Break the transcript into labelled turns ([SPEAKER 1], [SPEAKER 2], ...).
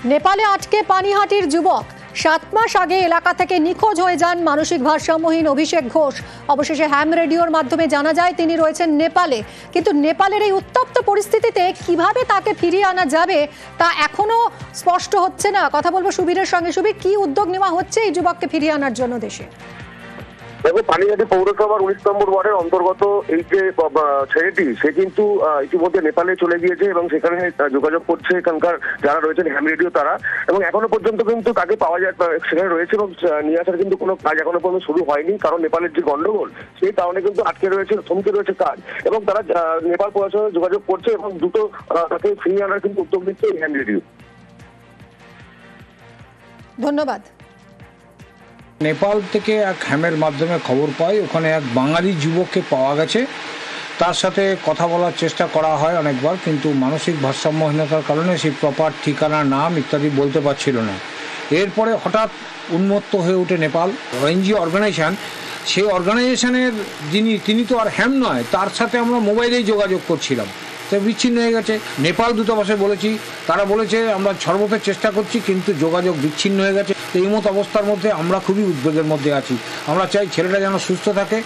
[SPEAKER 1] নেপালে আটকে পানিহাটির যুবক 7 মাস আগে এলাকা থেকে নিখোঁজ হয়ে যান মানসিক ভারসাম্যহীন অভিষেক ঘোষ। অবশেষে হ্যাম রেডিওর মাধ্যমে জানা যায় তিনি রয়েছেন নেপালে। কিন্তু নেপালের এই উত্তপ্ত পরিস্থিতিতে কিভাবে তাকে ফিরিয়ে আনা যাবে তা এখনো স্পষ্ট হচ্ছে না। কথা বলবো সুবীরের সঙ্গে। সুবীর, কি উদ্যোগ নেওয়া হচ্ছে এই যুবককে ফিরিয়ে আনার জন্য দেশে?
[SPEAKER 2] দেখো, পানিহাটি পৌরসভার 19 নম্বর ওয়ার্ডের অন্তর্গত এই যে ছেলেটি, সে কিন্তু ইতিমধ্যে নেপালে চলে গিয়েছে এবং সেখানে যোগাযোগ করছে এখানকার যারা রয়েছেন হ্যাম রেডিও তারা, এবং এখনো পর্যন্ত কিন্তু তাকে পাওয়া যায় সেখানে রয়েছে এবং নিয়ে আসার কিন্তু কোনো কাজ এখনো পর্যন্ত শুরু হয়নি, কারণ নেপালের যে গন্ডগোল সেই কারণে কিন্তু আটকে রয়েছে, থমকে রয়েছে কাজ, এবং তারা নেপাল প্রশাসনের যোগাযোগ করছে এবং দ্রুত তাকে ফিরিয়ে আনার কিন্তু উদ্যোগ নিচ্ছে এই হ্যাম রেডিও।
[SPEAKER 1] ধন্যবাদ।
[SPEAKER 3] নেপাল থেকে এক হ্যামের মাধ্যমে খবর পাই ওখানে এক বাঙালি যুবককে পাওয়া গেছে। তার সাথে কথা বলার চেষ্টা করা হয় অনেকবার, কিন্তু মানসিক ভারসাম্যহীনতার কারণে সেই প্রপার ঠিকানা, নাম ইত্যাদি বলতে পারছিল না। এরপরে হঠাৎ উন্মত্ত হয়ে ওঠে নেপাল এনজিও অর্গানাইজেশন। সেই অর্গানাইজেশনের তিনি তো আর হ্যাম নয়, তার সাথে আমরা মোবাইলেই যোগাযোগ করছিলাম, বিচ্ছিন্ন হয়ে গেছে। নেপাল দূতাবাসে বলেছি, তারা বলেছে আমরা সর্বথা চেষ্টা করছি, কিন্তু যোগাযোগ বিচ্ছিন্ন হয়ে গেছে। এই মতো অবস্থার মধ্যে আমরা খুবই উদ্বেগের মধ্যে আছি। আমরা চাই ছেলেটা যেন সুস্থ থাকে।